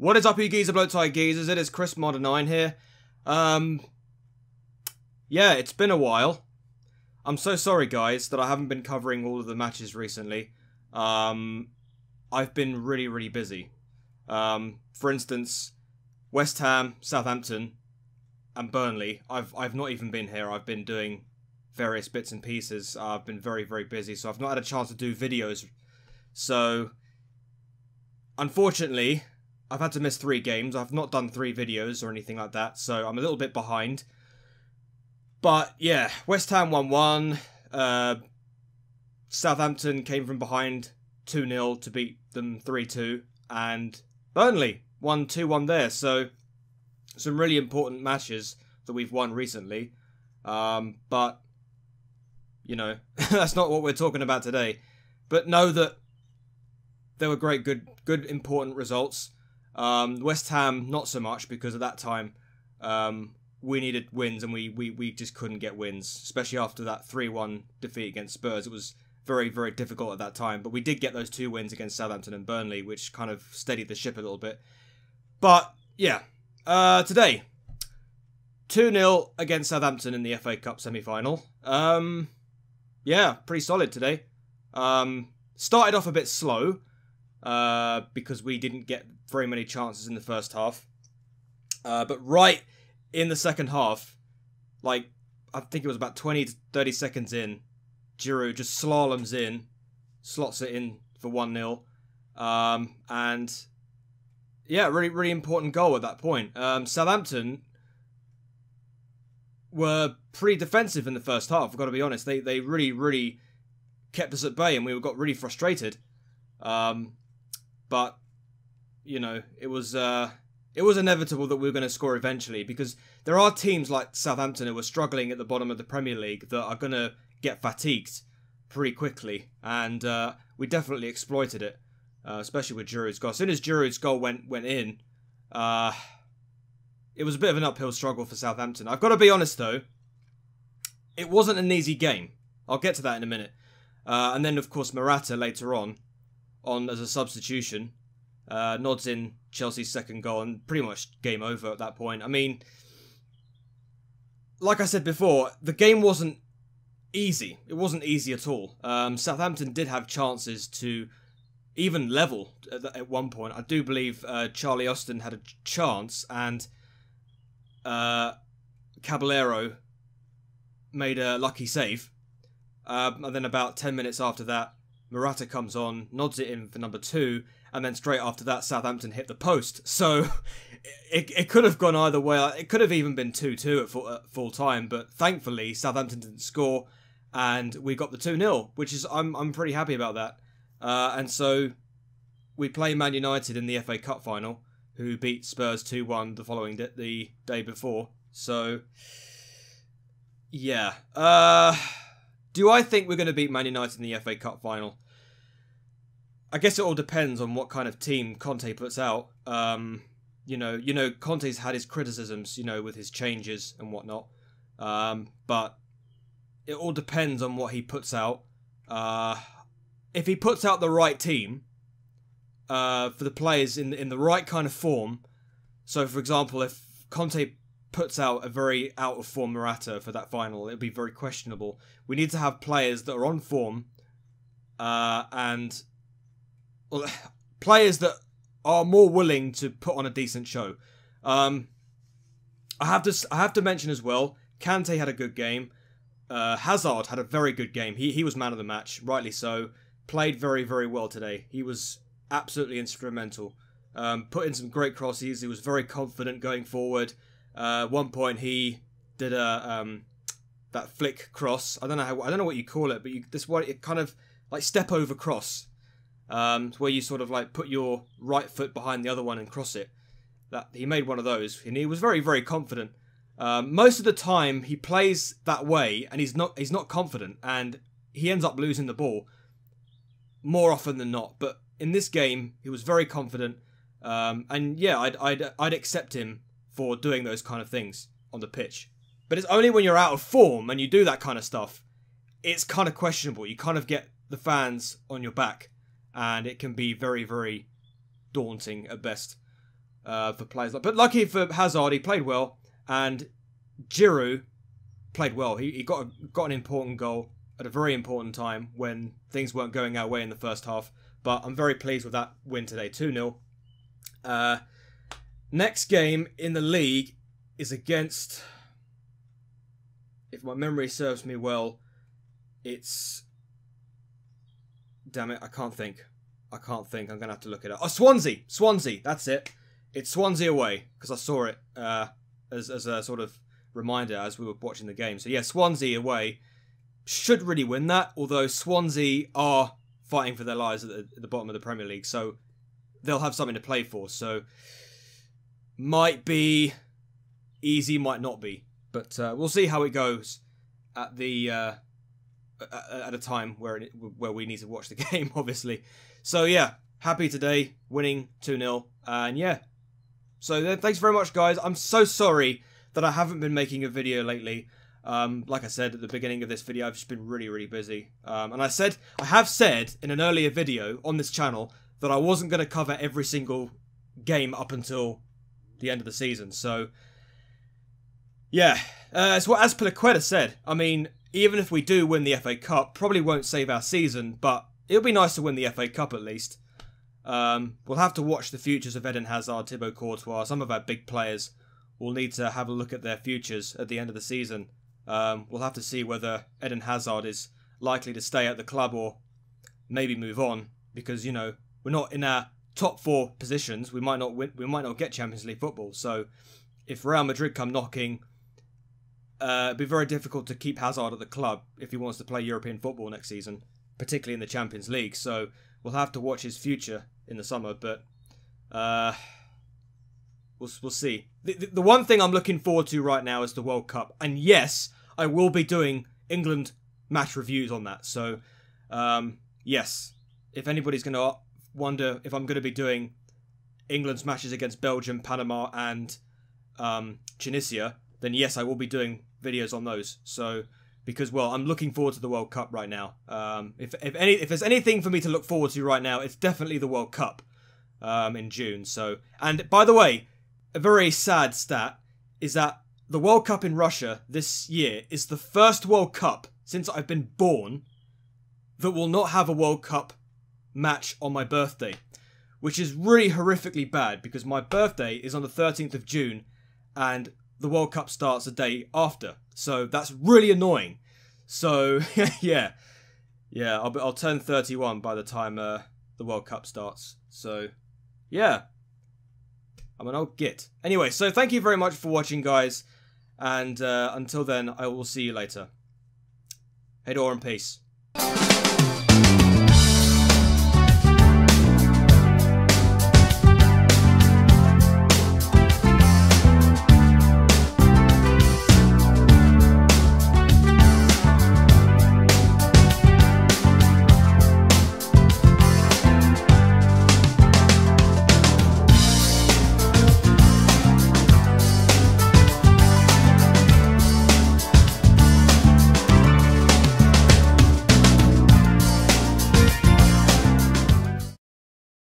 What is up, you geezer blow tie geezers? It is Chris Modder 9 here. Yeah, it's been a while. I'm so sorry, guys, that I haven't been covering all of the matches recently. I've been really busy. For instance, West Ham, Southampton, and Burnley. I've not even been here. I've been doing various bits and pieces. I've been very busy, so I've not had a chance to do videos. So, unfortunately, I've had to miss 3 games. I've not done 3 videos or anything like that, so I'm a little bit behind. But yeah, West Ham 1-1. Southampton came from behind 2-0 to beat them 3-2. And Burnley won 2-1 there. So some really important matches that we've won recently. But, you know, that's not what we're talking about today. But know that there were great, good important results. West Ham, not so much, because at that time, we needed wins and we just couldn't get wins, especially after that 3-1 defeat against Spurs. It was very difficult at that time, but we did get those 2 wins against Southampton and Burnley, which kind of steadied the ship a little bit. But, yeah, today, 2-0 against Southampton in the FA Cup semi-final. Yeah, pretty solid today. Started off a bit slow, because we didn't get very many chances in the first half. But right in the second half, like, I think it was about 20 to 30 seconds in, Giroud just slaloms in, slots it in for 1-0. And, yeah, really important goal at that point. Southampton were pretty defensive in the first half, I've got to be honest. They really kept us at bay, and we got really frustrated. But, you know, it was inevitable that we were going to score eventually, because there are teams like Southampton who are struggling at the bottom of the Premier League that are going to get fatigued pretty quickly, and we definitely exploited it, especially with Giroud's goal. As soon as Giroud's goal went in, it was a bit of an uphill struggle for Southampton. I've got to be honest, though, it wasn't an easy game. I'll get to that in a minute. And then, of course, Morata later on as a substitution, nods in Chelsea's second goal, and pretty much game over at that point. I mean, like I said before, the game wasn't easy. It wasn't easy at all. Southampton did have chances to even level at one point. I do believe Charlie Austin had a chance, and Caballero made a lucky save. And then about 10 minutes after that, Morata comes on, nods it in for number 2, and then straight after that, Southampton hit the post. So it could have gone either way. It could have even been 2-2 at full time, but thankfully Southampton didn't score, and we got the 2-0, which is I'm pretty happy about that. And so we play Man United in the FA Cup final, who beat Spurs 2-1 the day before. So yeah. Do I think we're going to beat Man United in the FA Cup final? I guess it all depends on what kind of team Conte puts out. You know, Conte's had his criticisms, you know, with his changes and whatnot. But it all depends on what he puts out. If he puts out the right team, for the players in the right kind of form. So, for example, if Conte puts out a very out of form Morata for that final, it'll be very questionable. We need to have players that are on form, and players that are more willing to put on a decent show. I have to mention as well, Kante had a good game. Hazard had a very good game. He was man of the match, rightly so. Played very well today. He was absolutely instrumental. Put in some great crosses. He was very confident going forward. At one point he did that flick cross. I don't know what you call it, but it kind of like step over cross, where you sort of like put your right foot behind the other one and cross it. That he made one of those, and he was very confident. Most of the time he plays that way, and he's not confident, and he ends up losing the ball more often than not. But in this game, he was very confident, and yeah, I'd accept him for doing those kind of things on the pitch. But it's only when you're out of form and you do that kind of stuff, it's kind of questionable. You kind of get the fans on your back, and it can be very daunting at best. for players. But lucky for Hazard, he played well, and Giroud played well. He got an important goal at a very important time when things weren't going our way in the first half. But I'm very pleased with that win today, 2-0. Next game in the league is against, if my memory serves me well, it's... Damn it, I can't think. I'm going to have to look it up. Oh, Swansea! Swansea, that's it. It's Swansea away, because I saw it as a sort of reminder as we were watching the game. So yeah, Swansea away should really win that, although Swansea are fighting for their lives at the bottom of the Premier League, so they'll have something to play for. So might be easy, might not be, but we'll see how it goes at the at a time where we need to watch the game, obviously. So yeah, happy today, winning 2-0, and yeah. So thanks very much, guys. I'm so sorry that I haven't been making a video lately. Like I said at the beginning of this video, I've just been really busy. And I have said in an earlier video on this channel that I wasn't going to cover every single game up until the end of the season. So yeah, it's what as Pelaqueta said. I mean, even if we do win the FA Cup, probably won't save our season, but it'll be nice to win the FA Cup at least. We'll have to watch the futures of Eden Hazard, Thibaut Courtois, some of our big players. We'll need to have a look at their futures at the end of the season. We'll have to see whether Eden Hazard is likely to stay at the club or maybe move on, because, you know, we're not in our top 4 positions. We might not win. We might not get Champions League football. So if Real Madrid come knocking, it'd be very difficult to keep Hazard at the club if he wants to play European football next season, particularly in the Champions League. So we'll have to watch his future in the summer, but we'll see. The one thing I'm looking forward to right now is the World Cup, and yes, I will be doing England match reviews on that. So yes, if anybody's going to wonder if I'm going to be doing England's matches against Belgium, Panama, and Tunisia, then yes, I will be doing videos on those. So because, well, I'm looking forward to the World Cup right now. If there's anything for me to look forward to right now, it's definitely the World Cup in June. So, and by the way, a very sad stat is that the World Cup in Russia this year is the first World Cup since I've been born that will not have a World Cup match on my birthday, which is really horrifically bad because my birthday is on the 13th of June and the World Cup starts a day after. So that's really annoying. So yeah, I'll turn 31 by the time the World Cup starts. So yeah, I'm an old git. Anyway, so thank you very much for watching, guys, and until then, I will see you later. Hey, door and peace.